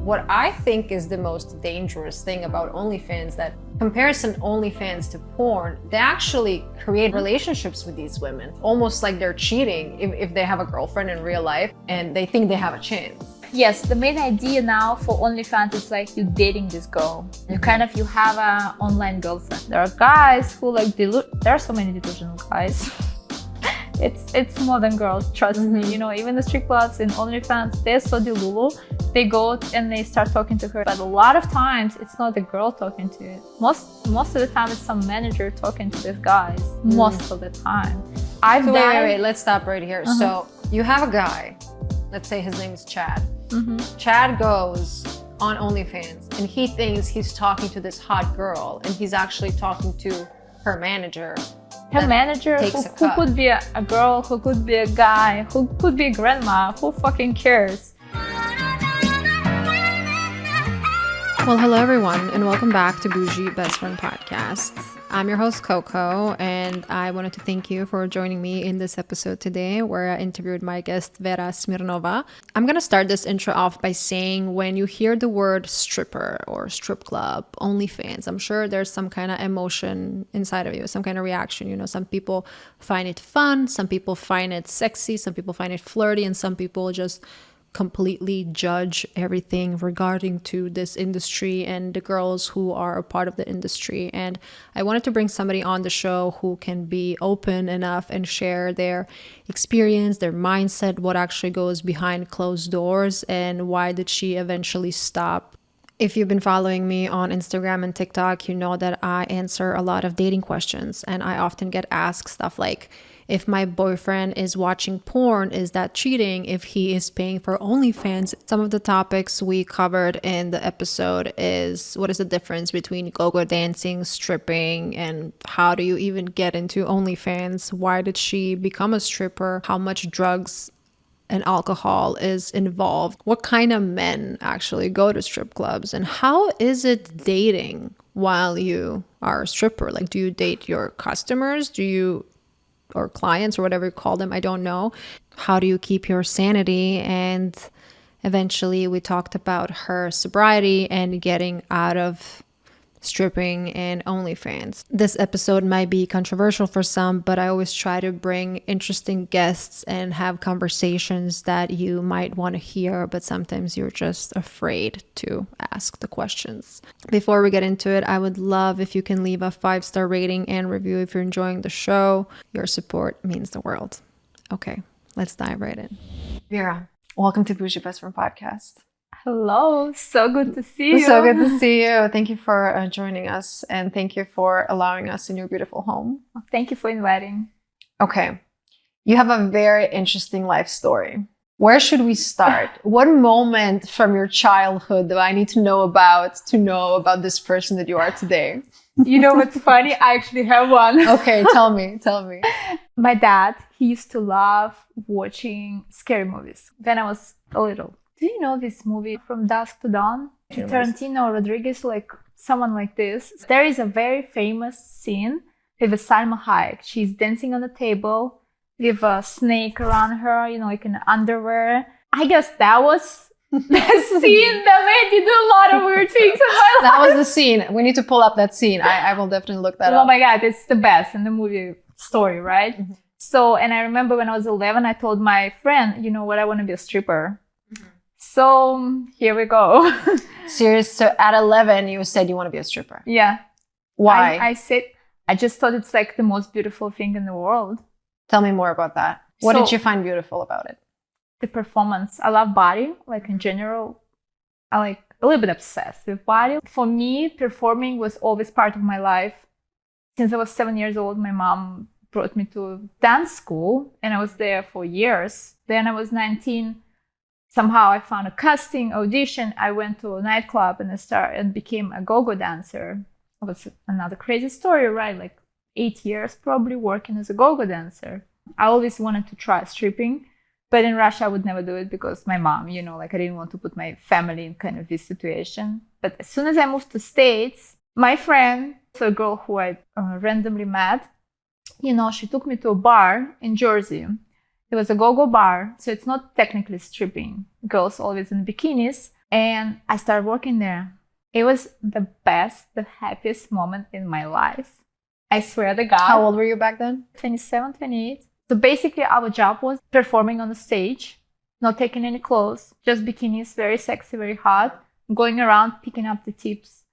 What I think is the most dangerous thing about OnlyFans, that comparison OnlyFans to porn, they actually create relationships with these women, almost like they're cheating if they have a girlfriend in real life and they think they have a chance. Yes, the main idea now for OnlyFans is like you dating this girl. You have an online girlfriend. There are guys who like there are so many delusional guys. It's more than girls, trust me. You know, even the strip clubs in OnlyFans, they're so delulu. They go and they start talking to her. But a lot of times it's not the girl talking to it. Most of the time it's some manager talking to these guys. Most of the time. Wait, let's stop right here. So you have a guy, let's say his name is Chad. Chad goes on OnlyFans and he thinks he's talking to this hot girl and he's actually talking to her manager. Her manager, who could be a girl, who could be a guy, who could be a grandma, who fucking cares? Well, hello everyone, and welcome back to Bougie Best Friend Podcast. I'm your host, Coco, and I wanted to thank you for joining me in this episode today where I interviewed my guest, Vera Smirnova. I'm going to start this intro off by saying when you hear the word stripper or strip club, OnlyFans, I'm sure there's some kind of emotion inside of you, some kind of reaction. You know, some people find it fun, some people find it sexy, some people find it flirty, and some people just completely judge everything regarding to this industry and the girls who are a part of the industry. And I wanted to bring somebody on the show who can be open enough and share their experience, their mindset, what actually goes behind closed doors, and why did she eventually stop. If you've been following me on Instagram and TikTok, you know that I answer a lot of dating questions, and I often get asked stuff like, if my boyfriend is watching porn, is that cheating? If he is paying for OnlyFans? Some of the topics we covered in the episode is what is the difference between go-go dancing, stripping, and how do you even get into OnlyFans? Why did she become a stripper? How much drugs and alcohol is involved? What kind of men actually go to strip clubs? And how is it dating while you are a stripper? Like, do you date your customers? Or clients or whatever you call them, I don't know. How do you keep your sanity? And eventually we talked about her sobriety and getting out of stripping and OnlyFans. This episode might be controversial for some, but I always try to bring interesting guests and have conversations that you might want to hear, but sometimes you're just afraid to ask the questions. Before we get into it, I would love if you can leave a 5-star rating and review if you're enjoying the show. Your support means the world. Okay, let's dive right in. Vera, welcome to Bougie Best Friend Podcast. Hello, so good to see you. So good to see you. Thank you for joining us, and thank you for allowing us in your beautiful home. Thank you for inviting. Okay, you have a very interesting life story. Where should we start? What moment from your childhood do I need to know about this person that you are today? You know what's funny? I actually have one. Okay, tell me. My dad, he used to love watching scary movies when I was a little. Do you know this movie From Dusk to Dawn? Tarantino, Rodriguez, like someone like this. There is a very famous scene with Salma Hayek. She's dancing on the table with a snake around her, you know, like in underwear. I guess that was the scene that made me do a lot of weird things in my life. That was the scene. We need to pull up that scene. I will definitely look that up. Oh my God, it's the best in the movie story, right? Mm-hmm. So, and I remember when I was 11, I told my friend, you know what, I want to be a stripper. So here we go. Serious? So at 11, you said you want to be a stripper? Yeah. Why? I just thought it's like the most beautiful thing in the world. Tell me more about that. What did you find beautiful about it? The performance. I love body, like in general. I like a little bit obsessed with body. For me, performing was always part of my life. Since I was 7 years old, my mom brought me to dance school and I was there for years. Then I was 19. Somehow I found a casting audition. I went to a nightclub and became a go-go dancer. It was another crazy story, right? Like 8 years probably working as a go-go dancer. I always wanted to try stripping, but in Russia I would never do it because my mom, you know, like I didn't want to put my family in kind of this situation. But as soon as I moved to States, my friend, so a girl who I randomly met, you know, she took me to a bar in Jersey. It was a go-go bar, so it's not technically stripping. Girls always in bikinis, And I started working there. It was the best, the happiest moment in my life. I swear to God. How old were you back then? 27, 28. So basically our job was performing on the stage, not taking any clothes, just bikinis, very sexy, very hot, going around picking up the tips,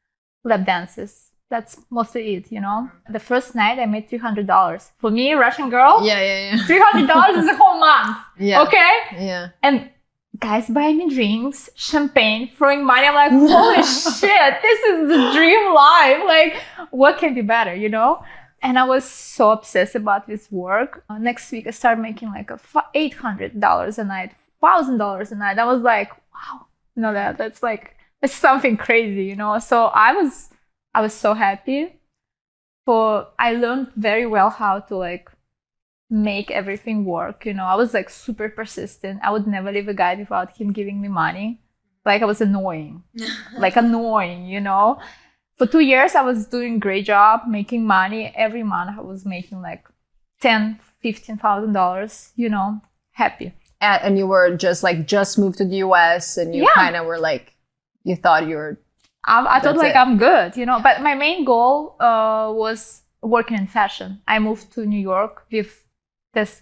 lap dances. That's mostly it, you know. The first night I made $300. For me, Russian girl, Yeah. $300 is a whole month. Yeah. Okay? Yeah. And guys buy me drinks, champagne, throwing money. I'm like, holy shit, this is the dream life. Like, what can be better, you know? And I was so obsessed about this work. Next week, I started making like $800 a night, $1,000 a night. I was like, wow, you know, that's like, it's something crazy, you know? So I was so happy. I learned very well how to like make everything work, you know. I was like super persistent. I would never leave a guy without him giving me money. Like I was annoying, you know. For 2 years I was doing great job, making money. Every month I was making like $10,000-$15,000, you know, happy. And you were just moved to the US and you kind of were like, you thought you were... I thought like I'm good, you know. But my main goal was working in fashion. I moved to New York with this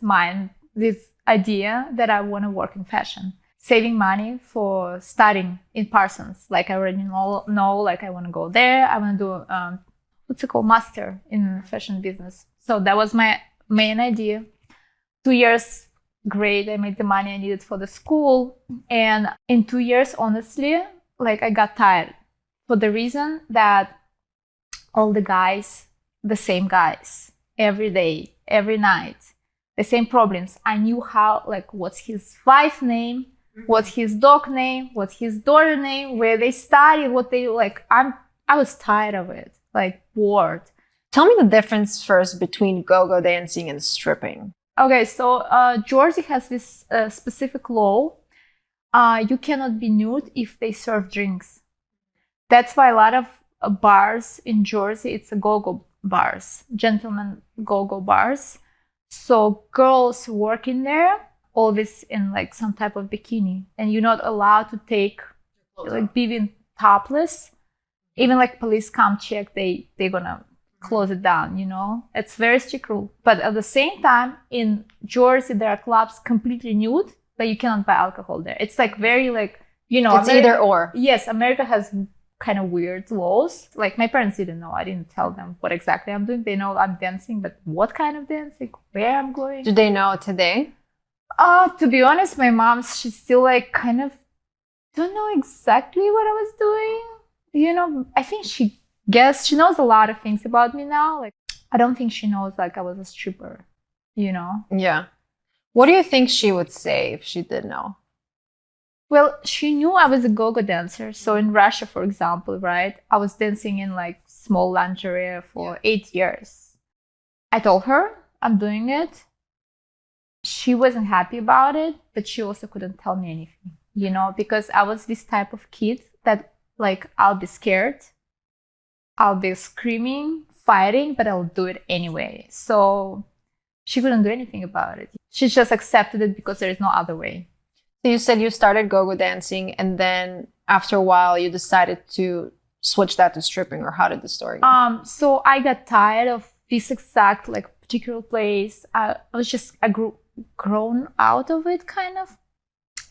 idea that I want to work in fashion, saving money for studying in Parsons. Like I already know like I want to go there. I want to do master in fashion business. So that was my main idea. 2 years, great. I made the money I needed for the school. And in 2 years, honestly, like I got tired for the reason that all the guys, the same guys, every day, every night, the same problems. I knew how, like, what's his wife's name, what's his dog name, what's his daughter name, where they studied, what they like. I was tired of it, like bored. Tell me the difference first between go-go dancing and stripping. Okay, so Georgia has this specific law. You cannot be nude if they serve drinks. That's why a lot of bars in Jersey, it's a go-go bars, gentlemen go-go bars. So girls working there always in like some type of bikini, and you're not allowed to take like being topless. Even like police come check, they're gonna close it down, you know. It's very strict rule. But at the same time, in Jersey there are clubs completely nude, but you cannot buy alcohol there. It's like very like, you know, it's either or. Yes, America has kind of weird laws. Like my parents didn't know. I didn't tell them what exactly I'm doing. They know I'm dancing, but what kind of dancing, where I'm going. Do they know today? To be honest, my mom, she's still like kind of don't know exactly what I was doing. You know, I think she knows a lot of things about me now. Like I don't think she knows like I was a stripper, you know? Yeah. What do you think she would say if she did know? Well, she knew I was a go-go dancer. So in Russia, for example, right, I was dancing in like small lingerie for 8 years. I told her I'm doing it. She wasn't happy about it, but she also couldn't tell me anything, you know, because I was this type of kid that like I'll be scared, I'll be screaming, fighting, but I'll do it anyway. So she couldn't do anything about it. She just accepted it because there is no other way. So you said you started go-go dancing and then after a while you decided to switch that to stripping, or how did the story go? So I got tired of this exact like particular place. I grew grown out of it kind of.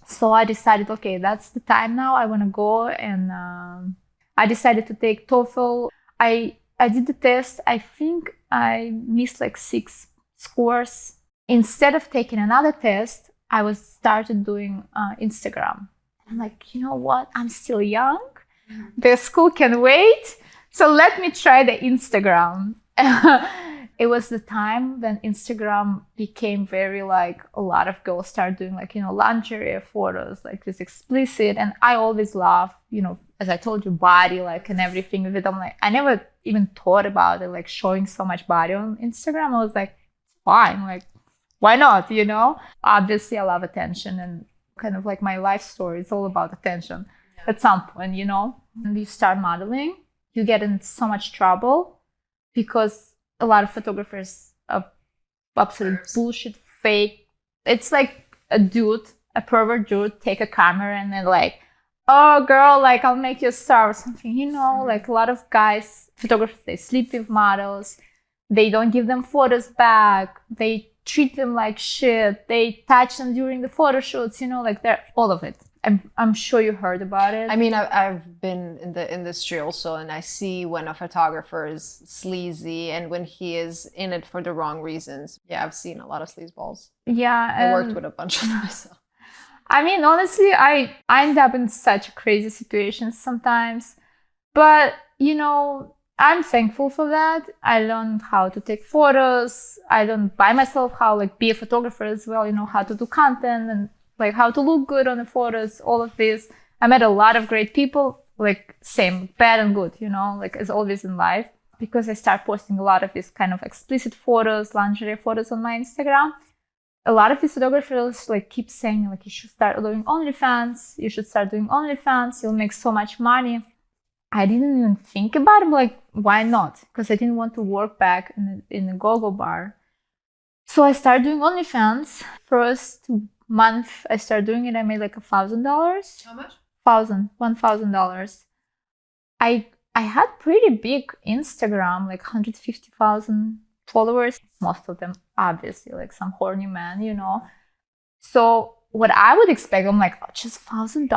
So I decided, okay, that's the time now. I want to go, and I decided to take TOEFL. I did the test. I think I missed like 6 scores. Instead of taking another test, I started doing Instagram. I'm like, you know what? I'm still young. The school can wait. So let me try the Instagram. It was the time when Instagram became very like a lot of girls started doing like, you know, lingerie photos, like this explicit. And I always love, you know, as I told you, body, like, and everything with it. I'm like, I never even thought about it, like showing so much body on Instagram. I was like, fine, like, why not, you know? Obviously, I love attention, and kind of like my life story, it's all about attention at some point, you know? And you start modeling, you get in so much trouble because a lot of photographers are absolute bullshit, fake. It's like a pervert dude, take a camera and then like, oh girl, like I'll make you a star or something, you know, like a lot of guys, photographers, they sleep with models, they don't give them photos back, they treat them like shit, they touch them during the photo shoots, you know, like they're all of it. I'm sure you heard about it. I mean, I've been in the industry also, and I see when a photographer is sleazy and when he is in it for the wrong reasons. Yeah, I've seen a lot of sleazeballs. Yeah. I worked with a bunch of them myself. I mean, honestly, I end up in such crazy situations sometimes. But, you know, I'm thankful for that. I learned how to take photos. I learned by myself how like be a photographer as well, you know, how to do content and like how to look good on the photos, all of this. I met a lot of great people, like same, bad and good, you know, like as always in life, because I start posting a lot of these kind of explicit photos, lingerie photos on my Instagram. A lot of these photographers like keep saying like you should start doing OnlyFans, you should start doing OnlyFans, you'll make so much money. I didn't even think about it, like why not? Because I didn't want to work back in a go-go bar. So I started doing OnlyFans. First month I started doing it, I made like $1,000. How much? $1,000. I had pretty big Instagram, like 150,000 followers. Most of them obviously like some horny man, you know. So what I would expect, I'm like, oh, just $1,000?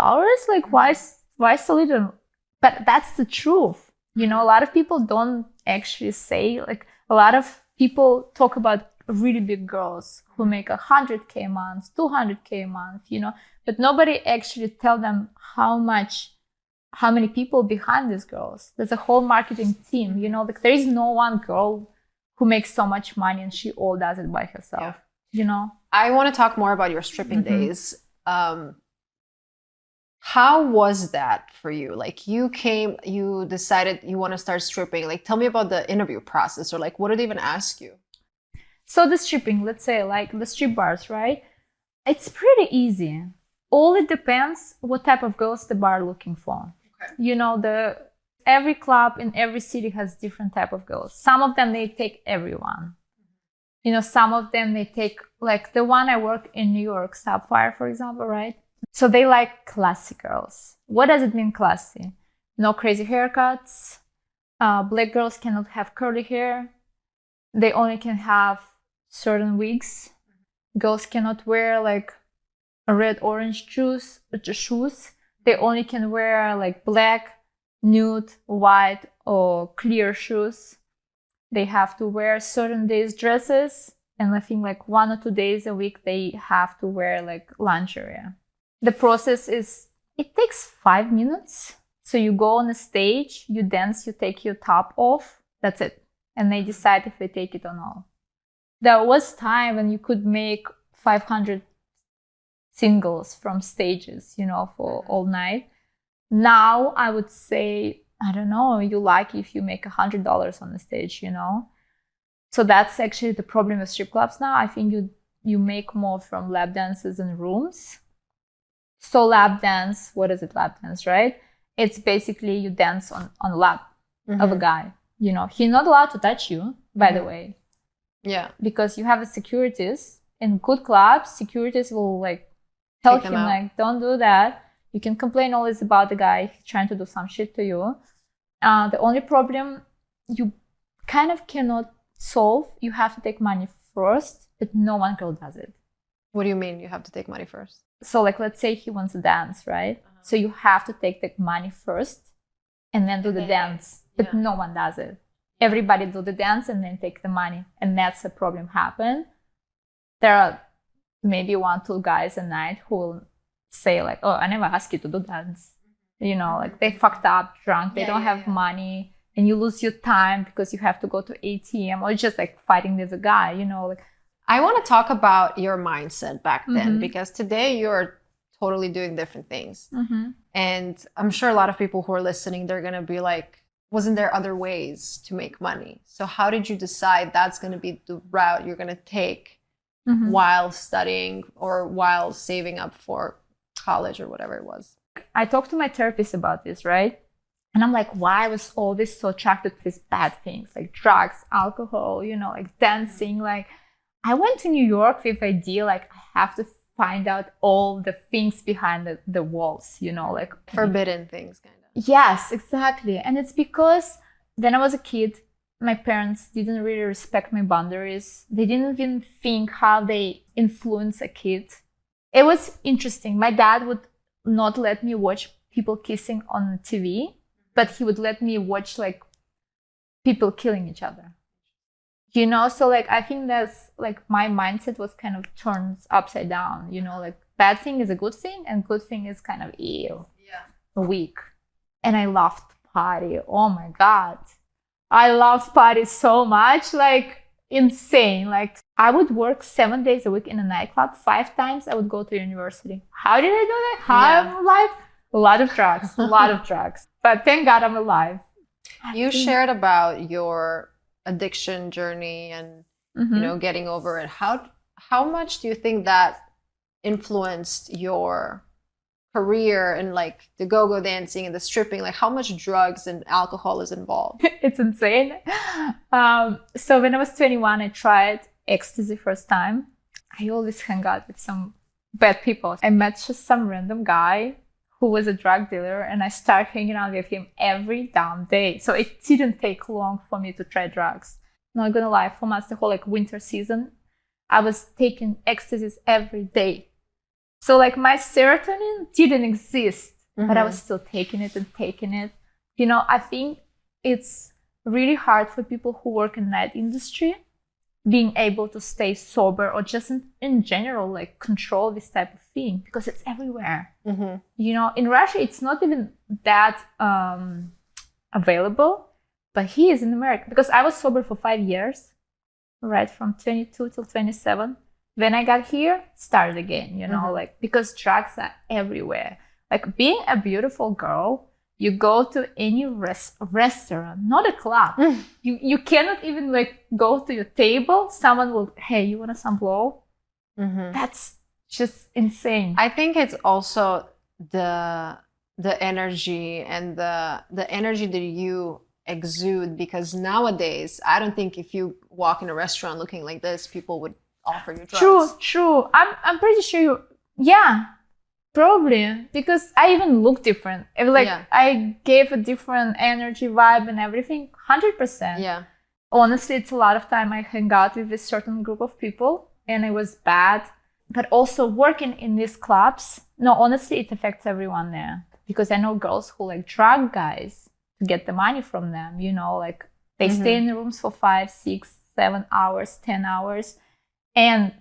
Like why so little? But that's the truth. You know, a lot of people don't actually say, like a lot of people talk about really big girls who make 100K a month, 200K a month, you know, but nobody actually tell them how many people behind these girls. There's a whole marketing team, you know, like there is no one girl who makes so much money and she all does it by herself, you know. I want to talk more about your stripping days. How was that for you? Like you decided you want to start stripping. Like tell me about the interview process, or like what did they even ask you? So the stripping, let's say like the strip bars, right? It's pretty easy. All it depends what type of girls the bar looking for. Okay. You know, every club in every city has different type of girls. Some of them, they take everyone. You know, some of them, they take, like the one I worked in New York, Sapphire, for example, right? So they like classy girls. What does it mean classy? No crazy haircuts. Black girls cannot have curly hair. They only can have certain wigs. Girls cannot wear like red, orange shoes. They only can wear like black, nude, white, or clear shoes. They have to wear certain days dresses, and I think like 1 or 2 days a week they have to wear like lingerie. The process it takes 5 minutes. So you go on a stage, you dance, you take your top off, that's it. And they decide if they take it or not. There was time when you could make 500 singles from stages, you know, for all night. Now I would say, I don't know, you like if you make $100 on the stage, you know. So that's actually the problem with strip clubs now. I think you make more from lap dances and rooms. So lap dance, what is it, lap dance, right? It's basically you dance on lap of a guy. You know, he's not allowed to touch you, by the way. Yeah. Because you have the securities. In good clubs, securities will like tell him like, don't do that. You can complain always about the guy trying to do some shit to you. The only problem you kind of cannot solve, you have to take money first, but no one girl does it. What do you mean you have to take money first? So like, let's say he wants to dance, right? So you have to take the money first and then do the dance. But no one does it. Everybody do the dance and then take the money. And that's a problem happen. There are maybe 1-2 guys a night who will say like, oh, I never asked you to do dance. You know, like they fucked up, drunk, they don't have money, and you lose your time because you have to go to ATM, or just like fighting with a guy, you know. Like, I want to talk about your mindset back then, because today you're totally doing different things. And I'm sure a lot of people who are listening, they're going to be like, wasn't there other ways to make money? So how did you decide that's going to be the route you're going to take while studying or while saving up for college or whatever it was? I talked to my therapist about this, right? And I'm like, why I was always so attracted to these bad things, like drugs, alcohol, you know, like dancing. Like I went to New York with the idea, like I have to find out all the things behind the walls, you know, like forbidden things, kind of. Yes, exactly. And it's because when I was a kid, my parents didn't really respect my boundaries. They didn't even think how they influence a kid. It was interesting. My dad would not let me watch people kissing on TV, but he would let me watch like people killing each other. You know, so like I think that's like my mindset was kind of turned upside down, you know, like bad thing is a good thing and good thing is kind of ew, weak. And I loved party. Oh my God. I loved party so much, like insane. Like I would work 7 days a week in a nightclub. 5 times I would go to university. How did I do that? How I'm alive? A lot of drugs, a lot of drugs. But thank God I'm alive. You shared about your addiction journey and you know, getting over it. How much do you think that influenced your career and like the go-go dancing and the stripping? Like how much drugs and alcohol is involved? It's insane. So when I was 21, I tried ecstasy first time. I always hang out with some bad people. I met just some random guy who was a drug dealer, and I started hanging out with him every damn day. So it didn't take long for me to try drugs. Not gonna lie, for months, the whole like winter season, I was taking ecstasies every day. So like my serotonin didn't exist, but I was still taking it and taking it. You know, I think it's really hard for people who work in night industry being able to stay sober or just in general, like control this type of thing because it's everywhere. You know, in Russia, it's not even that available, but here is in America because I was sober for 5 years, right? From 22 till 27. When I got here, started again, you know, like because drugs are everywhere. Like being a beautiful girl, you go to any restaurant, not a club. You cannot even like go to your table. Someone will, hey, you want some blow? That's just insane. I think it's also the energy and the energy that you exude, because nowadays I don't think if you walk in a restaurant looking like this, people would offer you drugs. True. I'm pretty sure probably because I even look different. It was like I gave a different energy, vibe, and everything. 100%. Yeah. Honestly, it's a lot of time I hang out with a certain group of people, and it was bad. But also working in these clubs, no, honestly, it affects everyone there because I know girls who like drug guys to get the money from them. You know, like they stay in the rooms for 5, 6, 7 hours, 10 hours, and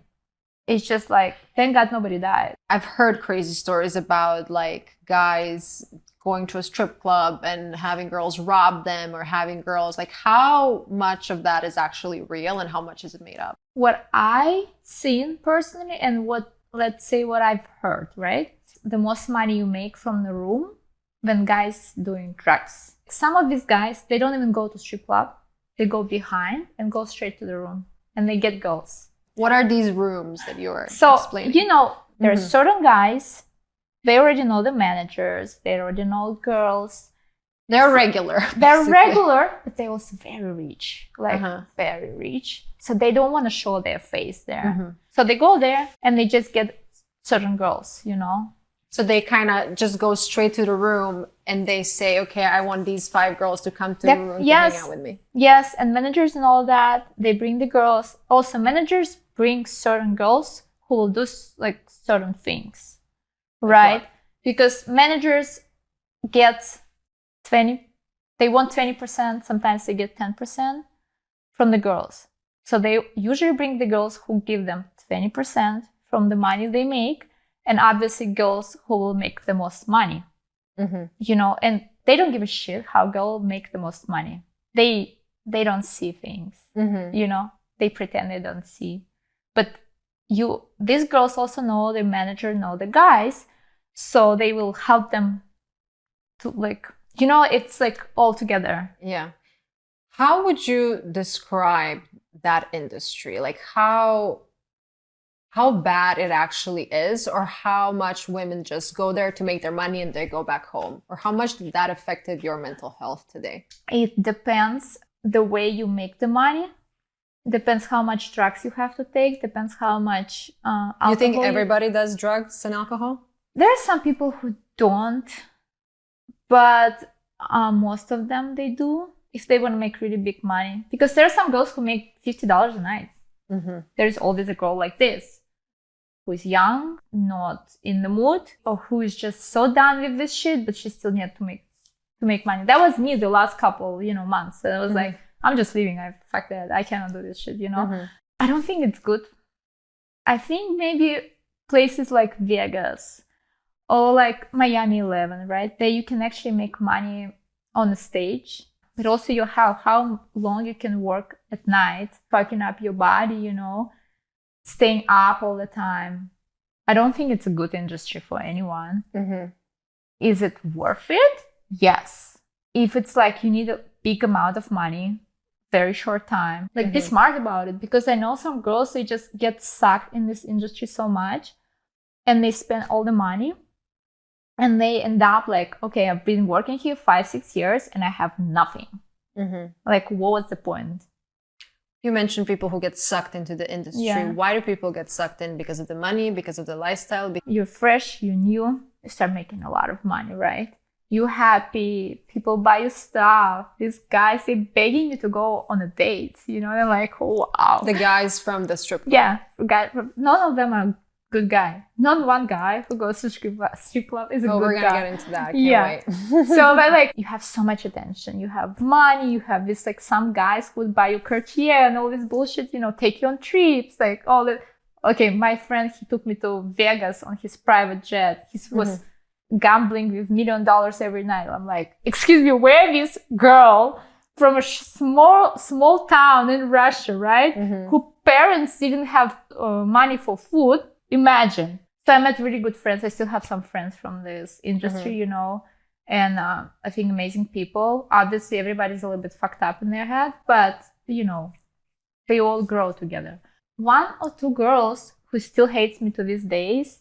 it's just like, thank God nobody died. I've heard crazy stories about like guys going to a strip club and having girls rob them or having girls, like how much of that is actually real and how much is it made up? What I seen personally and what I've heard, right? The most money you make from the room when guys doing drugs. Some of these guys, they don't even go to strip club. They go behind and go straight to the room and they get girls. What are these rooms that you're explaining? You know, there's certain guys, they already know the managers, they already know girls. They're regular. They're regular, but they're also very rich, like very rich. So they don't want to show their face there. So they go there and they just get certain girls, you know. So they kind of just go straight to the room and they say, okay, I want these 5 girls to come to the room to hang out with me. Yes, and managers and all that, they bring the girls. Also, managers bring certain girls who will do like certain things, right? What? Because managers get 20, they want 20%, sometimes they get 10% from the girls. So they usually bring the girls who give them 20% from the money they make, and obviously girls who will make the most money, you know, and they don't give a shit how girls make the most money. They don't see things, you know, they pretend they don't see. But these girls also know the manager, know the guys, so they will help them to like, you know, it's like all together. Yeah. How would you describe that industry? Like how bad it actually is, or how much women just go there to make their money and they go back home, or how much that affected your mental health today? It depends the way you make the money. Depends how much drugs you have to take. Depends how much alcohol. You think everybody does drugs and alcohol? There are some people who don't, but most of them they do if they want to make really big money. Because there are some girls who make $50 a night. There's always a girl like this who is young, not in the mood, or who is just so done with this shit, but she still needs to make money. That was me the last couple, months. And I was like, I'm just leaving. Fuck that. I cannot do this shit, I don't think it's good. I think maybe places like Vegas or like Miami 11, right? There you can actually make money on the stage, but also you have how long you can work at night, fucking up your body, staying up all the time. I don't think it's a good industry for anyone. Is it worth it? Yes. If it's like you need a big amount of money, very short time, like be smart about it, because I know some girls, they just get sucked in this industry so much and they spend all the money and they end up like, okay, I've been working here 5-6 years and I have nothing. Like, what was the point? You mentioned people who get sucked into the industry. Yeah. Why do people get sucked in? Because of the money, because of the lifestyle? You're fresh, you're new, you start making a lot of money, right? You're happy, people buy you stuff. These guys, they're begging you to go on a date. They're like, oh, wow. The guys from the strip club. Yeah, none of them are good guy. Not one guy who goes to strip club is a good guy. We're going to get into that. Can't wait. So, but like, you have so much attention. You have money. You have this, like, some guys who would buy you Cartier and all this bullshit, take you on trips, like all that. Okay, my friend, he took me to Vegas on his private jet. He was gambling with $1 million every night. I'm like, excuse me, where this girl from a small town in Russia, right? Who parents didn't have money for food. Imagine. So I met really good friends. I still have some friends from this industry, and I think amazing people. Obviously, everybody's a little bit fucked up in their head, but, they all grow together. 1 or 2 girls who still hates me to these days,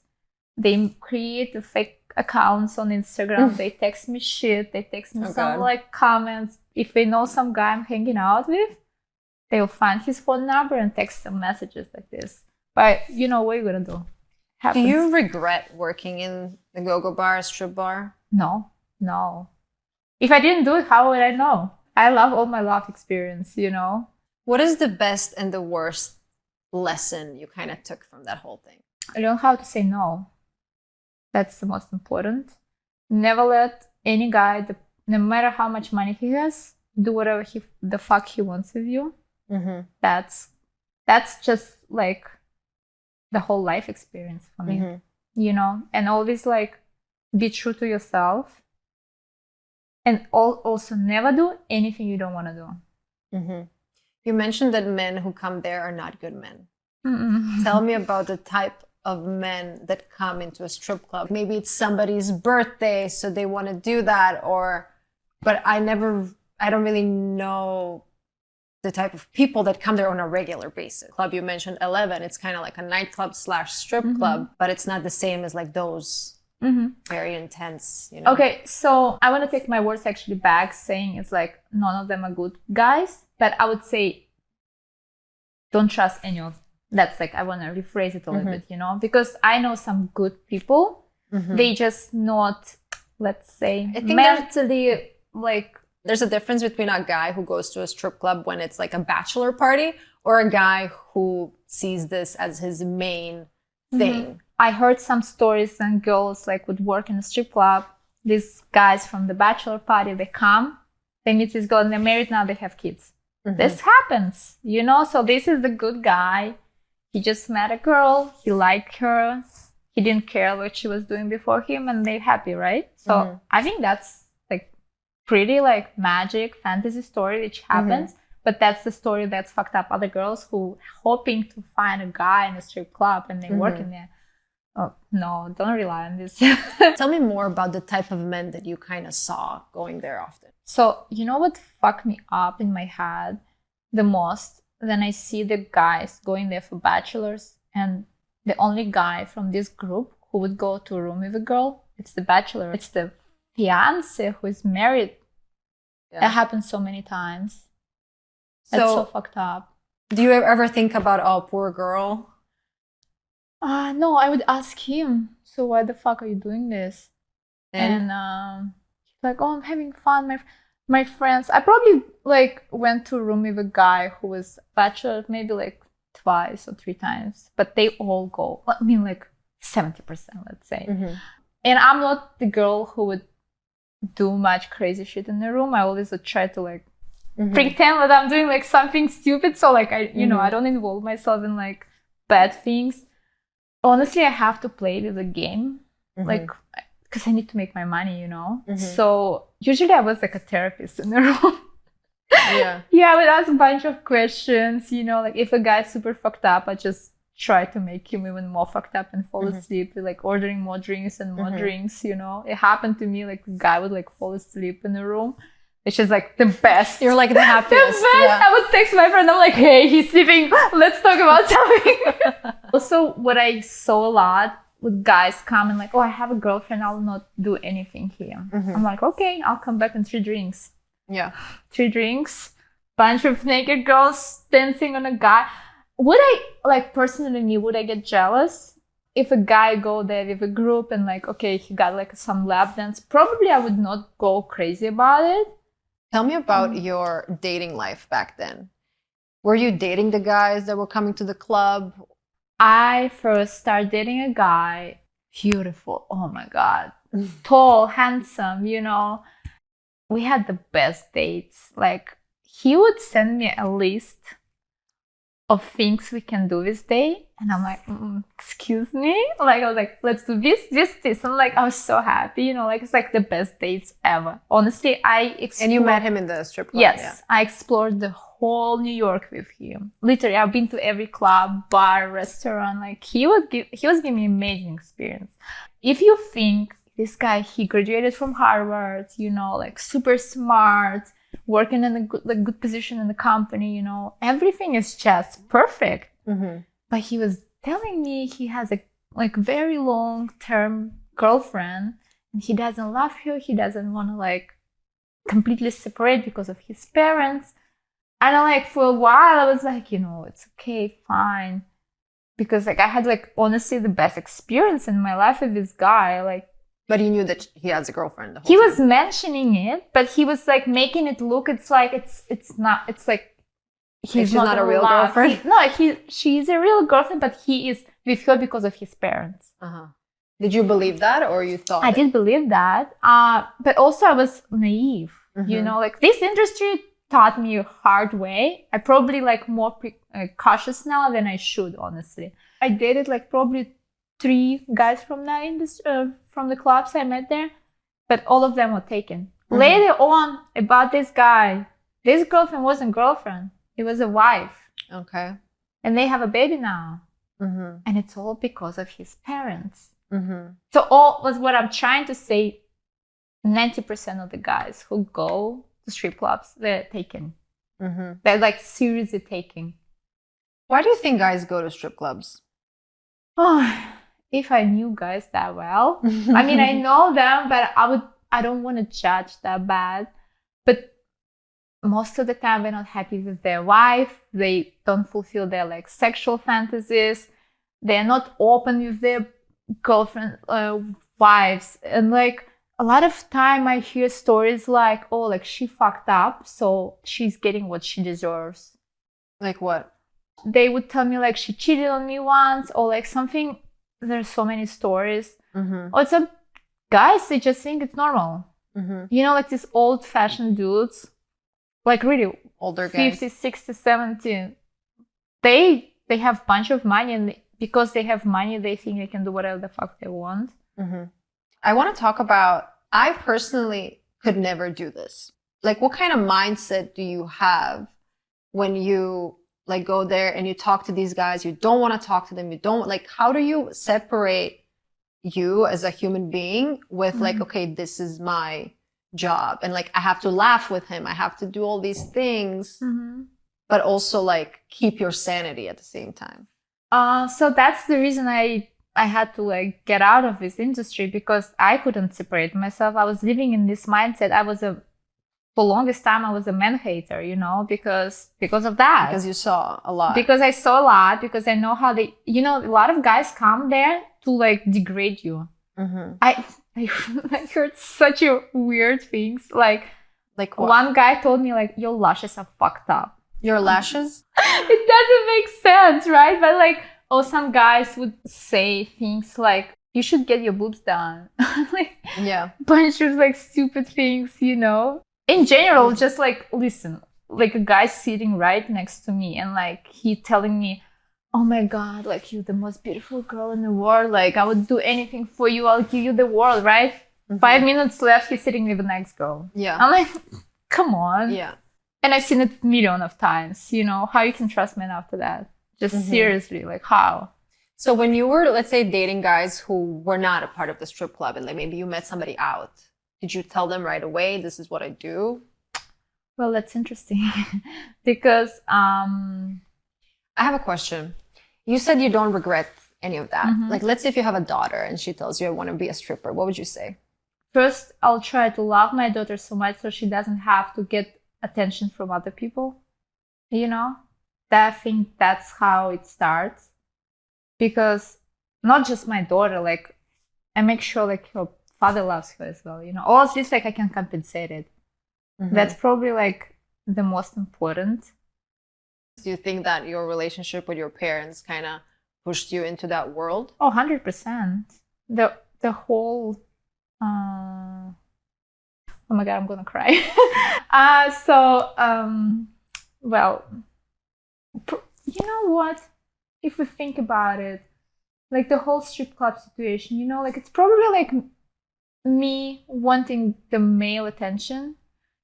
they create fake accounts on Instagram. They text me shit. They text me like comments. If they know some guy I'm hanging out with, they'll find his phone number and text some messages like this. But what are you gonna do? Happens. Do you regret working in the go-go bar, strip bar? No. If I didn't do it, how would I know? I love all my life experience, What is the best and the worst lesson you kind of took from that whole thing? I learned how to say no. That's the most important. Never let any guy, no matter how much money he has, do whatever the fuck he wants with you. That's just like the whole life experience for me, and always like be true to yourself, and also never do anything you don't want to do. You mentioned that men who come there are not good men. Tell me about the type of men that come into a strip club. Maybe it's somebody's birthday, so they want to do that, but I don't really know the type of people that come there on a regular basis. Club you mentioned 11, it's kind of like a nightclub / strip club, but it's not the same as like those very intense, Okay, so I want to take my words actually back, saying it's like none of them are good guys, but I would say don't trust any of them. That's like, I want to rephrase it a little bit, because I know some good people. They just not, let's say, mentally like. There's a difference between a guy who goes to a strip club when it's like a bachelor party or a guy who sees this as his main thing. I heard some stories and girls like would work in a strip club. These guys from the bachelor party, they come, they meet this girl and they're married now, they have kids. This happens, so this is the good guy. He just met a girl, he liked her, he didn't care what she was doing before him, and they're happy, right? So I think that's like pretty like magic fantasy story which happens, but that's the story that's fucked up other girls who hoping to find a guy in a strip club and they work in there. Oh, no, don't rely on this. Tell me more about the type of men that you kind of saw going there often. So, what fucked me up in my head the most? Then I see the guys going there for bachelors, and the only guy from this group who would go to a room with a girl, it's the bachelor. It's the fiance who is married. That happens so many times. That's so fucked up. Do you ever think about, oh, poor girl? No, I would ask him, so why the fuck are you doing this? And He's like, oh, I'm having fun. My friends. I probably like went to a room with a guy who was bachelor maybe like twice or three times, but they all go. I mean, like 70%, let's say. mm-hmm. And I'm not the girl who would do much crazy shit in the room. I always would try to like Mm-hmm. pretend that I'm doing like something stupid. So like I, you know, Mm-hmm. I don't involve myself in like bad things. Honestly, I have to play with the game, Mm-hmm. like, because I need to make my money, you know? Mm-hmm. So usually I was like a therapist in the room. Yeah. Yeah, I would ask a bunch of questions, you know, like if a guy's super fucked up, I just try to make him even more fucked up and fall Mm-hmm. asleep, like ordering more drinks and more Mm-hmm. drinks, you know? It happened to me, like a guy would like fall asleep in the room. It's just like the best. You're like the The happiest. best. Yeah. I would text my friend. I'm like, hey, he's sleeping. Let's talk about something. Also, what I saw a lot with guys come and like, oh, I have a girlfriend. I'll not do anything here. Mm-hmm. I'm like, okay, I'll come back in 3 drinks. Yeah. 3 drinks, bunch of naked girls dancing on a guy. Would I, like, personally me, would I get jealous if a guy go there with a group and like, okay, he got like some lap dance? Probably I would not go crazy about it. Tell me about your dating life back then. Were you dating the guys that were coming to the club? I first started dating a guy, beautiful, oh my God, tall, handsome, you know. We had the best dates. Like, he would send me a list of things we can do this day. And I'm like, excuse me? Like, I was like, let's do this, this, this. And like, I was so happy, you know, like, it's like the best dates ever. Honestly, And you met him in the strip club? Yes, Yeah. I explored the whole New York with him. Literally, I've been to every club, bar, restaurant. Like, he was giving me amazing experience. If you think this guy, he graduated from Harvard, you know, like super smart, working in a good position in the company, you know, everything is just perfect. Mm-hmm. But he was telling me he has a like very long-term girlfriend and he doesn't love her. He doesn't want to like completely separate because of his parents. And I like for a while I was like, you know, it's okay, fine. Because like I had like honestly the best experience in my life with this guy. Like, But you knew that he has a girlfriend the whole he time. was mentioning it, but he was like making it look, it's like it's not, it's like she's not a real in love. girlfriend? She's a real girlfriend, but he is with her because of his parents. Uh-huh. Did you believe that, or you thought I did believe that, but also I was naive. Mm-hmm. You know, like this industry taught me a hard way. I probably like more cautious now than I should, honestly. I dated like probably 3 guys from that industry, from the clubs I met there, but all of them were taken. Mm-hmm. Later on, about this guy, this girlfriend wasn't girlfriend. It was a wife. Okay. And they have a baby now. Mm-hmm. And it's all because of his parents. Mm-hmm. So all was what I'm trying to say. 90% of the guys who go to strip clubs, they're taken. Mm-hmm. They're like seriously taken. Why do you think guys go to strip clubs? Oh, if I knew guys that well. I mean, I know them, but I don't want to judge that bad. But most of the time, they're not happy with their wife. They don't fulfill their like sexual fantasies. They're not open with their girlfriend, wives. And like a lot of time I hear stories like, oh, like she fucked up, so she's getting what she deserves. Like what? They would tell me like she cheated on me once or like something. There's so many stories. Mm-hmm. Or some guys, they just think it's normal. Mm-hmm. You know, like these old fashioned dudes, like really Older guys. 50, 60, 70. They have a bunch of money, and because they have money, they think they can do whatever the fuck they want. Mm-hmm. I want to talk about, I personally could never do this. Like, what kind of mindset do you have when you like go there and you talk to these guys? You don't want to talk to them. You don't like, how do you separate you as a human being with like, okay, this is my job. And like, I have to laugh with him. I have to do all these things, but also like keep your sanity at the same time. So that's the reason I had to like get out of this industry, because I couldn't separate myself. I was living in this mindset. I was a for longest time I was a man hater, you know, because of that. Because you saw a lot. Because I saw a lot, because I know how they, you know, a lot of guys come there to like degrade you. I heard such a weird things. Like what? One guy told me like, your lashes are fucked up. Your lashes? It doesn't make sense, right? But like, some guys would say things like, you should get your boobs done. Like, yeah. Bunch of like stupid things, you know. In general, just like, listen, like a guy sitting right next to me and like he telling me, oh my God, like you're the most beautiful girl in the world. Like I would do anything for you. I'll give you the world, right? 5 minutes left, he's sitting with the next girl. Yeah. I'm like, come on. Yeah. And I've seen it a million of times, you know, how you can trust men after that. Just seriously, like how? So when you were, let's say, dating guys who were not a part of the strip club and like maybe you met somebody out, did you tell them right away, this is what I do? Well, that's interesting because I have a question. You said you don't regret any of that. Like, let's say if you have a daughter and she tells you I want to be a stripper, what would you say? First, I'll try to love my daughter so much so she doesn't have to get attention from other people. You know, I think that's how it starts. Because not just my daughter, like I make sure like her father loves her as well. You know, all of this like I can compensate it. That's probably like the most important. Do you think that your relationship with your parents kind of pushed you into that world? Oh, 100%. The whole oh my God, I'm gonna cry. Well, you know what? If we think about it, like the whole strip club situation, you know, like it's probably like me wanting the male attention,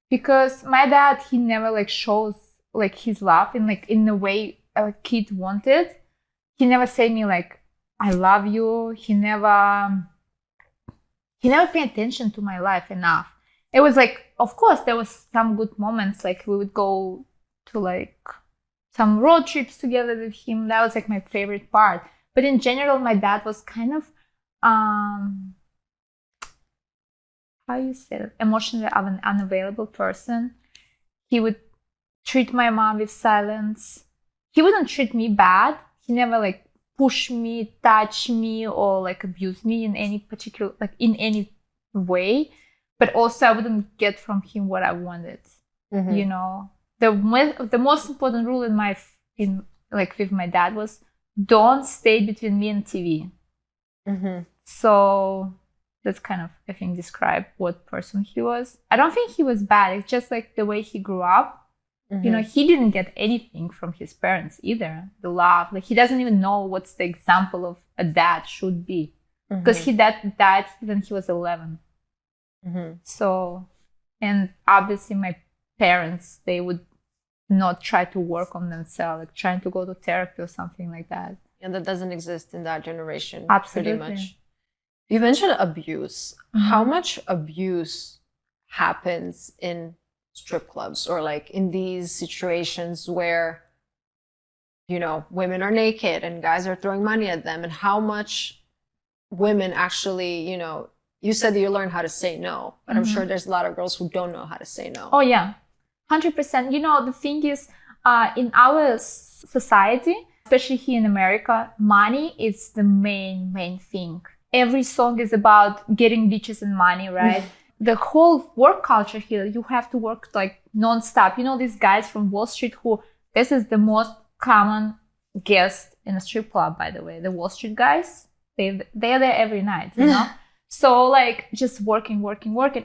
because my dad, he never like shows like his love in the way a kid wanted. He never say me like, I love you. He never paid attention to my life enough. It was like, of course, there was some good moments. Like we would go to like some road trips together with him. That was like my favorite part. But in general, my dad was kind of, how you say it, emotionally unavailable person. He would treat my mom with silence. He wouldn't treat me bad. He never like push me, touch me, or like abuse me in any particular, like in any way. But also I wouldn't get from him what I wanted. You know, the most important rule with my dad was, don't stay between me and TV. So that's kind of, I think, describe what person he was. I don't think he was bad. It's just like the way he grew up. You know, he didn't get anything from his parents either. The love, like he doesn't even know what's the example of a dad should be, because he died when he was 11. So, and obviously my parents, they would not try to work on themselves, like trying to go to therapy or something like that. And that doesn't exist in that generation. Absolutely. Pretty much. You mentioned abuse. How much abuse happens in strip clubs or like in these situations where, you know, women are naked and guys are throwing money at them, and how much women actually, you know, you said that you learned how to say no, but I'm sure there's a lot of girls who don't know how to say no. Oh yeah, 100%. You know, the thing is, in our society, especially here in America, money is the main thing. Every song is about getting bitches and money, right? The whole work culture here, you have to work like non-stop. You know, these guys from Wall Street this is the most common guest in a strip club, by the way. The Wall Street guys, they're there every night, you know? So like just working.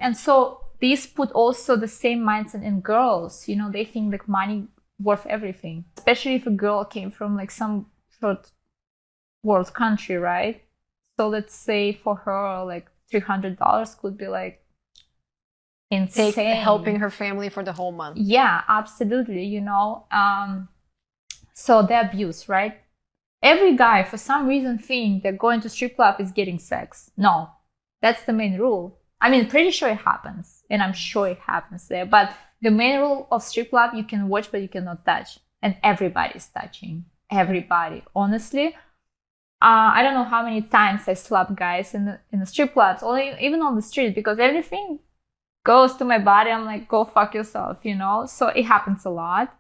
And so these put also the same mindset in girls. You know, they think like money worth everything, especially if a girl came from like some third world country, right? So let's say for her, like $300 could be like insane. Helping her family for the whole month. Yeah, absolutely. You know, so the abuse, right? Every guy, for some reason, think that going to strip club is getting sex. No, that's the main rule. I mean, pretty sure it happens, and I'm sure it happens there. But the main rule of strip club, you can watch, but you cannot touch. And everybody's touching. Everybody. Honestly, I don't know how many times I slapped guys in the strip clubs, or even on the street, because everything goes to my body, I'm like, go fuck yourself, you know? So it happens a lot,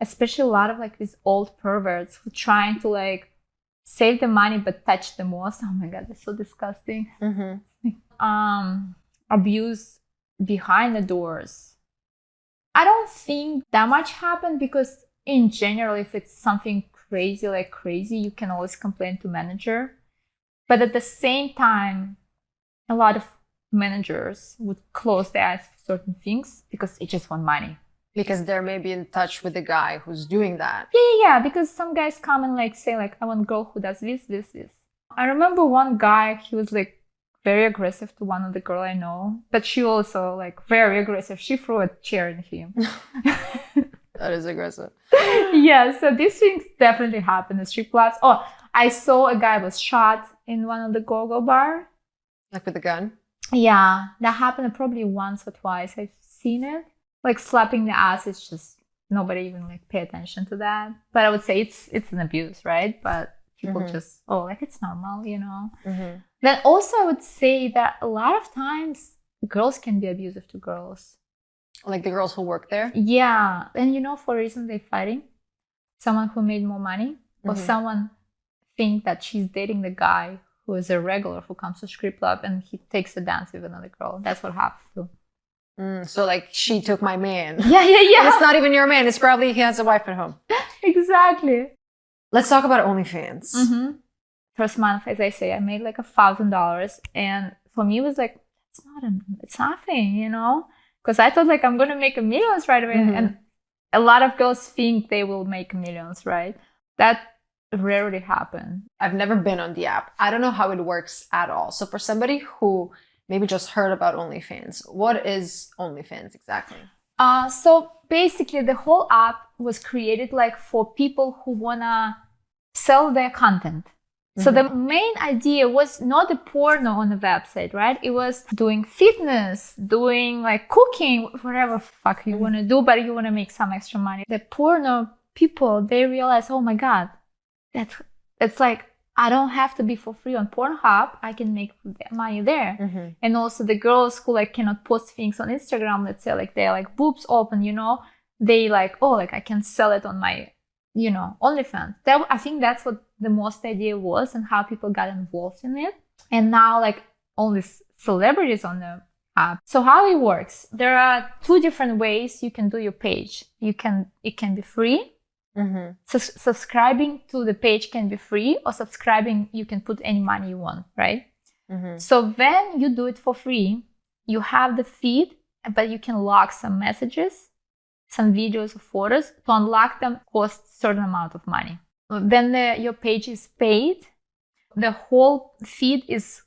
especially a lot of like these old perverts who trying to like save the money but touch the most. Oh my God, that's so disgusting. Abuse behind the doors. I don't think that much happened because in general, if it's something crazy, you can always complain to manager. But at the same time, a lot of managers would close their eyes for certain things because they just want money. Because they're maybe in touch with the guy who's doing that. Yeah. Because some guys come and like say like, I want a girl who does this. I remember one guy, he was like very aggressive to one of the girl I know, but she also like very aggressive. She threw a chair at him. That is aggressive. Yeah, so these things definitely happen in strip clubs. Oh, I saw a guy was shot in one of the go-go bar. Like with a gun? Yeah, that happened probably once or twice. I've seen it. Like slapping the ass is just nobody even like pay attention to that. But I would say it's an abuse, right? But people just like it's normal, you know. Then also I would say that a lot of times girls can be abusive to girls. Like the girls who work there? Yeah, and you know for a reason they're fighting. Someone who made more money, or someone think that she's dating the guy who is a regular who comes to strip club and he takes a dance with another girl. That's what happens too. So like she took my man. Yeah. And it's not even your man. It's probably he has a wife at home. Exactly. Let's talk about OnlyFans. First month, as I say, I made like $1,000, and for me it was like it's nothing, you know, because I thought like I'm gonna make millions right away, and a lot of girls think they will make millions, right? That rarely happens. I've never been on the app. I don't know how it works at all. So for somebody who maybe just heard about OnlyFans, what is OnlyFans exactly? So basically the whole app was created like for people who wanna sell their content. So the main idea was not the porno on the website, right? It was doing fitness, doing like cooking, whatever fuck you want to do, but you want to make some extra money. The porno people, they realize, oh my God, that's like, I don't have to be for free on Pornhub. I can make money there. And also the girls who like cannot post things on Instagram, let's say like they're like boobs open, you know, they like, oh, like I can sell it on my, you know, OnlyFans. I think that's what the most idea was and how people got involved in it. And now like all these celebrities on the app. So how it works, there are two different ways you can do your page. It can be free. So subscribing to the page can be free, or subscribing, you can put any money you want, right? So when you do it for free, you have the feed, but you can lock some messages, some videos or photos. To unlock them costs certain amount of money. Then your page is paid. The whole feed is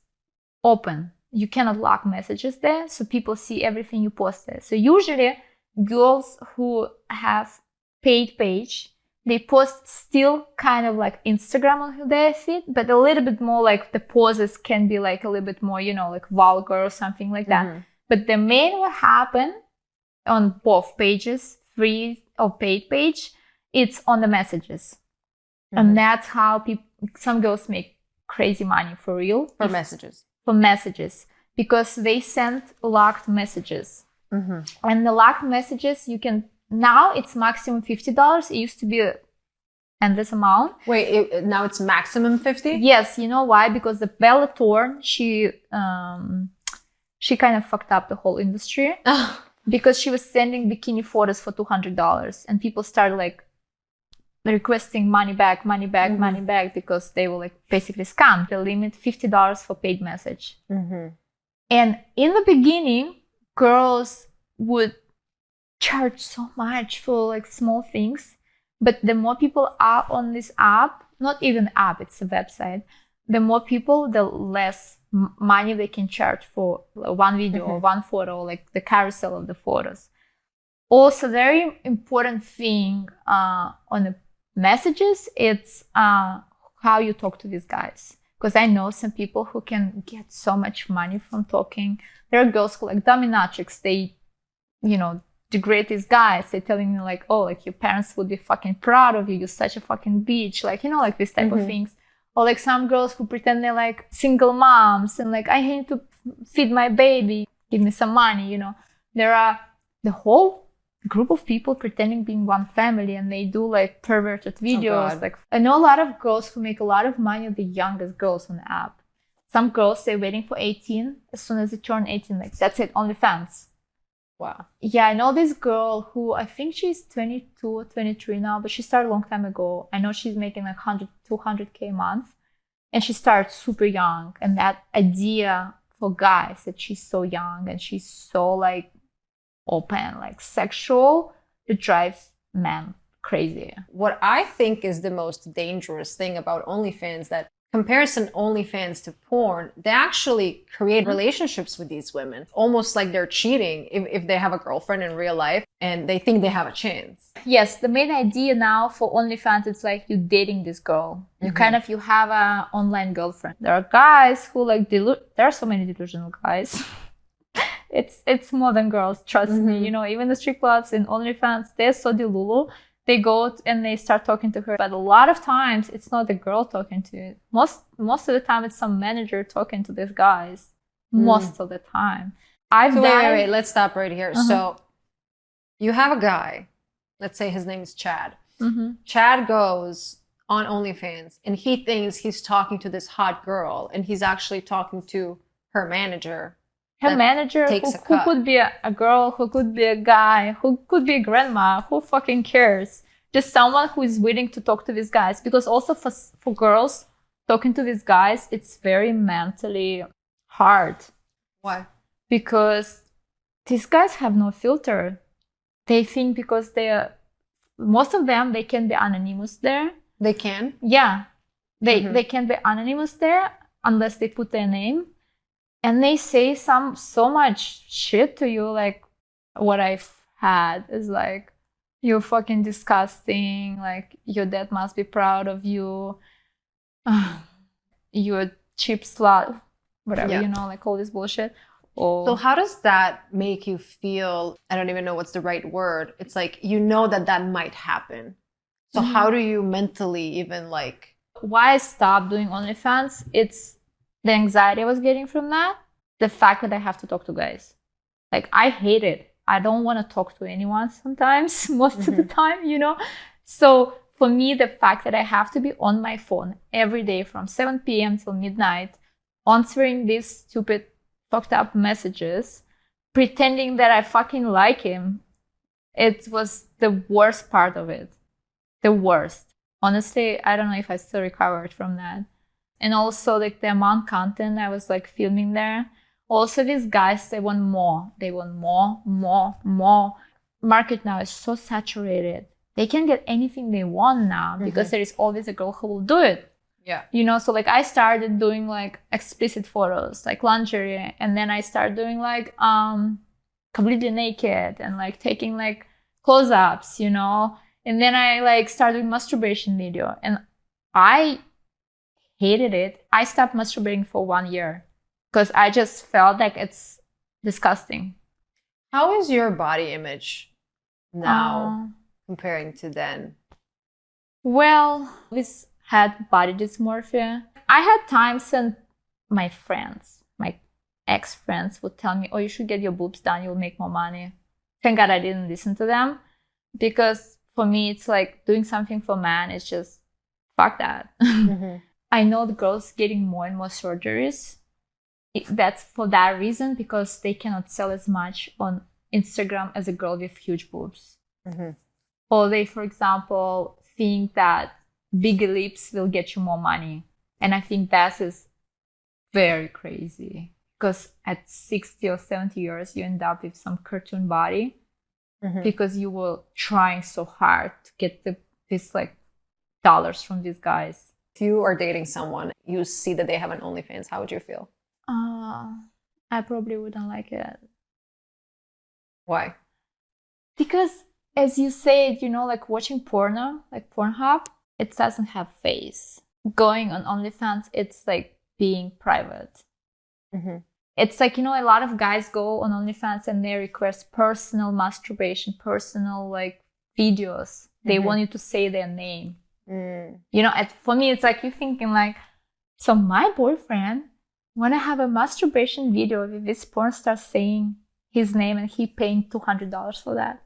open. You cannot lock messages there, so people see everything you post there. So usually girls who have paid page, they post still kind of like Instagram on their feed, but a little bit more like the poses can be like a little bit more, you know, like vulgar or something like that. But the main what happen on both pages, free or paid page, it's on the messages. And that's how some girls make crazy money for real. For messages. For messages. Because they send locked messages. And the locked messages, you can, now it's maximum $50. It used to be endless amount. Wait, now it's maximum 50? Yes, you know why? Because the Bella Thorne, she kind of fucked up the whole industry. Because she was sending bikini photos for $200. And people started like requesting money back, because they were like basically scammed. The limit $50 for paid message. And in the beginning, girls would charge so much for like small things. But the more people are on this app, not even app, it's a website, the more people, the less money they can charge for one video or one photo, or like the carousel of the photos. Also, very important thing on the messages, it's how you talk to these guys. Because I know some people who can get so much money from talking. There are girls who like dominatrix, they, you know, degrade these guys. They're telling me like, oh, like your parents would be fucking proud of you. You're such a fucking bitch. Like, you know, like this type of things. Or like some girls who pretend they're like single moms and like, I need to feed my baby. Give me some money, you know. There are the whole group of people pretending being one family, and they do like perverted videos. Like, I know a lot of girls who make a lot of money, the youngest girls on the app. Some girls, they're waiting for 18. As soon as they turn 18, like, that's it, OnlyFans. Wow. Yeah, I know this girl who, I think she's 22 or 23 now, but she started a long time ago. I know she's making like 100, 200K a month. And she started super young. And that idea for guys that she's so young and she's so like open, like sexual, it drives men crazy. What I think is the most dangerous thing about OnlyFans, that comparison OnlyFans to porn, they actually create relationships with these women, almost like they're cheating if they have a girlfriend in real life and they think they have a chance. Yes, the main idea now for OnlyFans, it's like you dating this girl. You you have a online girlfriend. There are guys who like there are so many delusional guys. It's more than girls, trust me. You know, even the strip clubs in OnlyFans, they're so delulu. They go and they start talking to her. But a lot of times, it's not the girl talking to it. Most of the time, it's some manager talking to these guys. Most of the time. Wait. Let's stop right here. So you have a guy. Let's say his name is Chad. Chad goes on OnlyFans and he thinks he's talking to this hot girl and he's actually talking to her manager. Her manager, who could be a girl, who could be a guy, who could be a grandma, who fucking cares? Just someone who is willing to talk to these guys. Because also for girls, talking to these guys, it's very mentally hard. Why? Because these guys have no filter. They think because most of them, they can be anonymous there. They can? Yeah. They can be anonymous there unless they put their name. And they say so much shit to you, like what I've had is like, you're fucking disgusting, like your dad must be proud of you, you're a cheap slut, whatever, you know, like all this bullshit. So how does that make you feel? I don't even know what's the right word. It's like, you know that might happen. So how do you mentally even like... Why I stopped doing OnlyFans, it's the anxiety I was getting from that, the fact that I have to talk to guys. Like, I hate it. I don't want to talk to anyone sometimes, most of the time, you know? So for me, the fact that I have to be on my phone every day from 7 p.m. till midnight, answering these stupid, fucked up messages, pretending that I fucking like him, it was the worst part of it. The worst. Honestly, I don't know if I still recovered from that. And also, like, the amount of content I was, like, filming there. Also, these guys, they want more. They want more. Market now is so saturated. They can get anything they want now because there is always a girl who will do it. Yeah. You know, so, like, I started doing, like, explicit photos, like lingerie. And then I started doing, like, completely naked and, like, taking, like, close-ups, you know. And then I, like, started doing masturbation video. And I hated it. I stopped masturbating for 1 year because I just felt like it's disgusting. How is your body image now comparing to then? Well, this had body dysmorphia. I had times when my friends, my ex-friends would tell me, oh, you should get your boobs done. You'll make more money. Thank God I didn't listen to them because for me, it's like doing something for man. It's just, fuck that. I know the girls getting more and more surgeries. That's for that reason, because they cannot sell as much on Instagram as a girl with huge boobs. Or they, for example, think that bigger lips will get you more money. And I think that is very crazy. Because at 60 or 70 years, you end up with some cartoon body. Because you were trying so hard to get this like dollars from these guys. If you are dating someone, you see that they have an OnlyFans, how would you feel? I probably wouldn't like it. Why? Because as you said, you know, like watching porno, like Pornhub, it doesn't have face. Going on OnlyFans, it's like being private. It's like, you know, a lot of guys go on OnlyFans and they request personal masturbation, personal like videos. They want you to say their name. You know, for me, it's like you're thinking like, so my boyfriend want to have a masturbation video with this porn star saying his name and he paid $200 for that.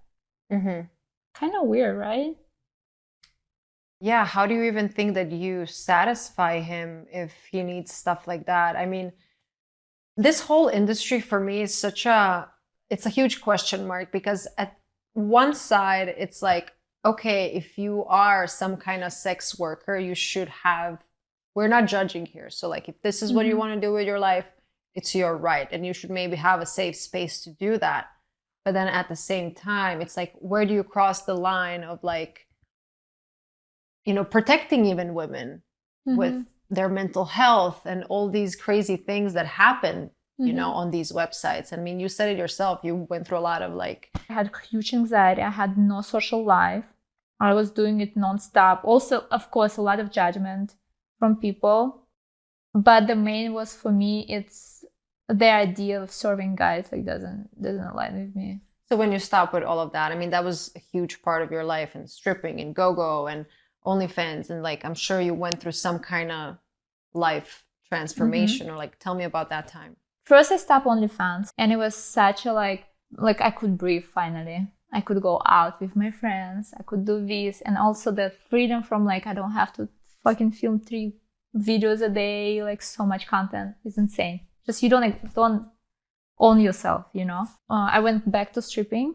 Kind of weird, right? Yeah, how do you even think that you satisfy him if he needs stuff like that? I mean, this whole industry for me is it's a huge question mark, because at one side it's like, okay, if you are some kind of sex worker, you should have, we're not judging here. So like, if this is what you want to do with your life, it's your right. And you should maybe have a safe space to do that. But then at the same time, it's like, where do you cross the line of like, protecting even women with their mental health and all these crazy things that happen, on these websites. I mean, you said it yourself, you went through a lot of like... I had huge anxiety. I had no social life. I was doing it nonstop. Also, of course, a lot of judgment from people. But the main was for me, it's the idea of serving guys like doesn't align with me. So when you stop with all of that, I mean, that was a huge part of your life, and stripping and go-go and OnlyFans, and like, I'm sure you went through some kind of life transformation, or like, tell me about that time. First, I stopped OnlyFans, and it was such a like I could breathe finally. I could go out with my friends. I could do this, and also the freedom from like, I don't have to fucking film 3 videos a day, like so much content is insane. Just you don't own yourself, I went back to stripping,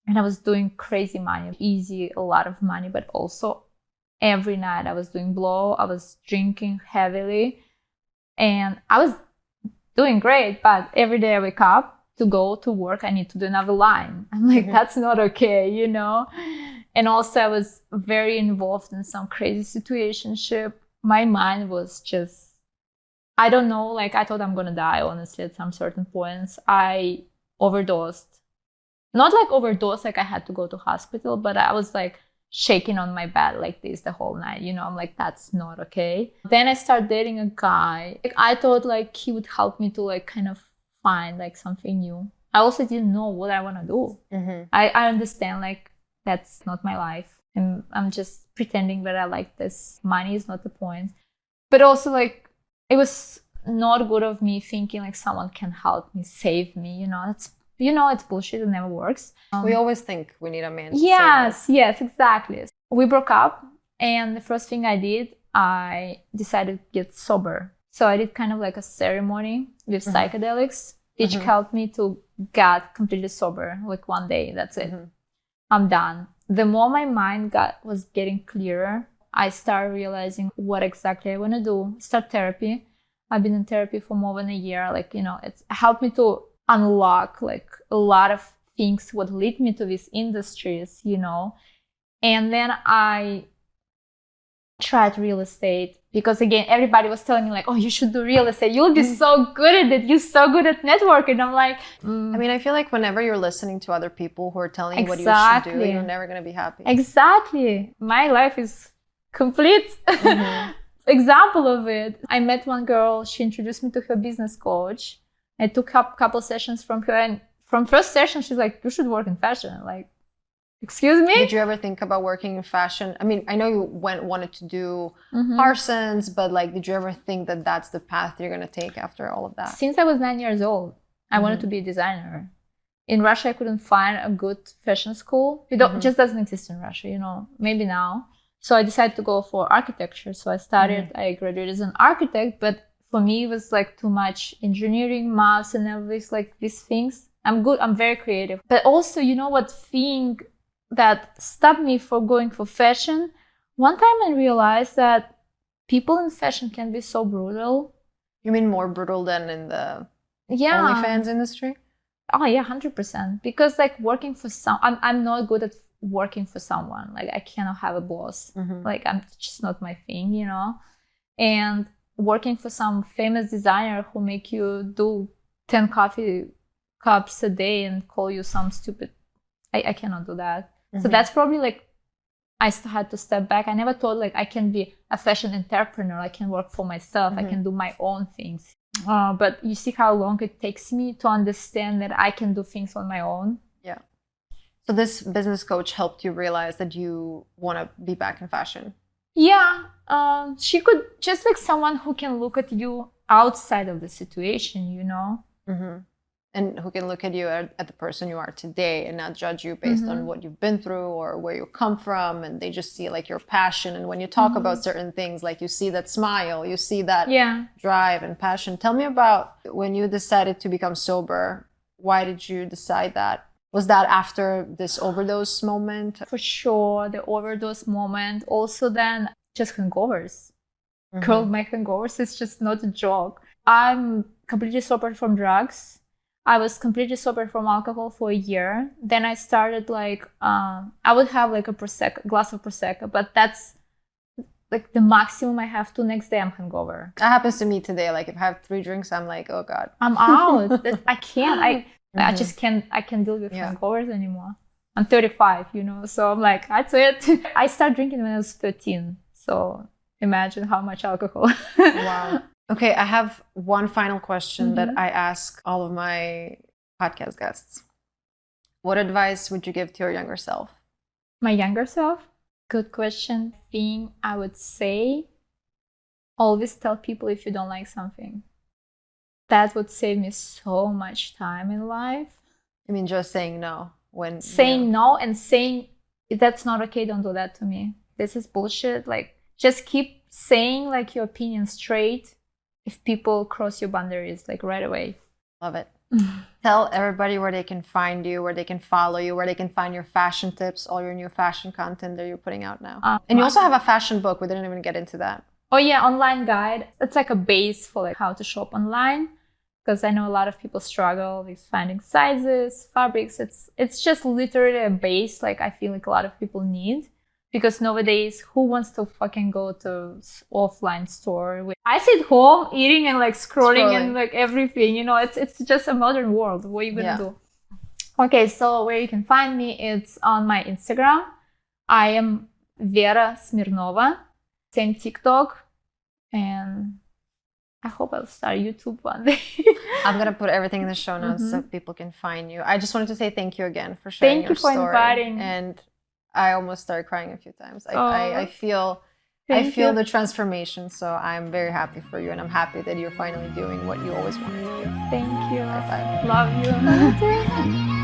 and I was doing crazy money, a lot of money, but also every night I was doing blow, I was drinking heavily, and I was doing great, but every day I wake up to go to work, I need to do another line. I'm like, that's not okay, And also I was very involved in some crazy situationship. My mind was just, I don't know, like I thought I'm gonna die, honestly, at some certain points. I overdosed. Not like overdose, like I had to go to hospital, but I was like shaking on my bed like this the whole night, I'm like, that's not okay. Then I started dating a guy. Like, I thought like he would help me to like kind of find like something new. I also didn't know what I want to do. I understand like that's not my life, and I'm just pretending that I like this. Money is not the point. But also like, it was not good of me thinking like someone can help me, save me, it's bullshit. It never works. We always think we need a man to yes, exactly. We broke up, and the first thing I did, I decided to get sober. So I did kind of like a ceremony with psychedelics, which helped me to get completely sober, like one day, that's it. I'm done. The more my mind was getting clearer, I started realizing what exactly I want to do. Start therapy. I've been in therapy for more than a year. Like, it's helped me to unlock like a lot of things what lead me to these industries, And then I tried real estate, because again, everybody was telling me like, oh, you should do real estate, you'll be so good at it, you're so good at networking. I'm like, I mean, I feel like whenever you're listening to other people who are telling you what you should do, you're never going to be happy. Exactly. My life is complete example of it. I met one girl, she introduced me to her business coach. I took up a couple sessions from her, and from first session, she's like, you should work in fashion. Like, excuse me? Did you ever think about working in fashion? I mean, I know you wanted to do Parsons, but like, did you ever think that that's the path you're going to take after all of that? Since I was 9 years old, I wanted to be a designer. In Russia, I couldn't find a good fashion school. It just doesn't exist in Russia, maybe now. So I decided to go for architecture. So I I graduated as an architect, but for me, it was like too much engineering, maths, and everything, like these things. I'm very creative. But also, what thing that stopped me from going for fashion? One time I realized that people in fashion can be so brutal. You mean more brutal than in the OnlyFans industry? Oh yeah, 100%. Because like working for I'm not good at working for someone. Like I cannot have a boss. Like I'm just not my thing, And working for some famous designer who make you do 10 coffee cups a day and call you some stupid, I cannot do that. So that's probably like, I had to step back. I never thought like I can be a fashion entrepreneur. I can work for myself. I can do my own things. But you see how long it takes me to understand that I can do things on my own. Yeah. So this business coach helped you realize that you want to be back in fashion. Yeah. She could, just like someone who can look at you outside of the situation, and who can look at you at the person you are today and not judge you based on what you've been through or where you come from, and they just see like your passion. And when you talk about certain things, like you see that smile, you see that drive and passion. Tell me about when you decided to become sober. Why did you decide that? Was that after this overdose moment? For sure, the overdose moment. Also then just hangovers. Girl, my hangovers is just not a joke. I'm completely sober from drugs. I was completely sober from alcohol for a year. Then I started like, I would have like a glass of Prosecco, but that's like the maximum I have to. Next day I'm hangover. That happens to me today. Like if I have 3 drinks, I'm like, oh God. I'm out. I can't. I just can't. I can't deal with hangovers anymore. I'm 35, so I'm like, that's it. I started drinking when I was 13. So imagine how much alcohol. Wow. Okay, I have one final question that I ask all of my podcast guests. What advice would you give to your younger self? My younger self? Good question. Thing I would say, always tell people if you don't like something. That would save me so much time in life. I mean, just saying no when saying no and saying that's not okay, don't do that to me. This is bullshit. Like, just keep saying like your opinion straight if people cross your boundaries like right away. Love it. Tell everybody where they can find you, where they can follow you, where they can find your fashion tips, all your new fashion content that you're putting out now. And you also have a fashion book. We didn't even get into that. Oh yeah, online guide. It's like a base for like how to shop online, because I know a lot of people struggle with finding sizes, fabrics. It's just literally a base like I feel like a lot of people need. Because nowadays, who wants to fucking go to offline store? I sit home eating and like scrolling and like everything. It's just a modern world. What are you gonna do? Okay, so where you can find me, it's on my Instagram. I am Vera Smirnova. Same TikTok, and I hope I'll start YouTube one day. I'm gonna put everything in the show notes so people can find you. I just wanted to say thank you again for sharing your story. Thank you for inviting. And I almost started crying a few times. I feel the transformation, so I'm very happy for you, and I'm happy that you're finally doing what you always wanted to do. Thank you. Bye-bye. Love you.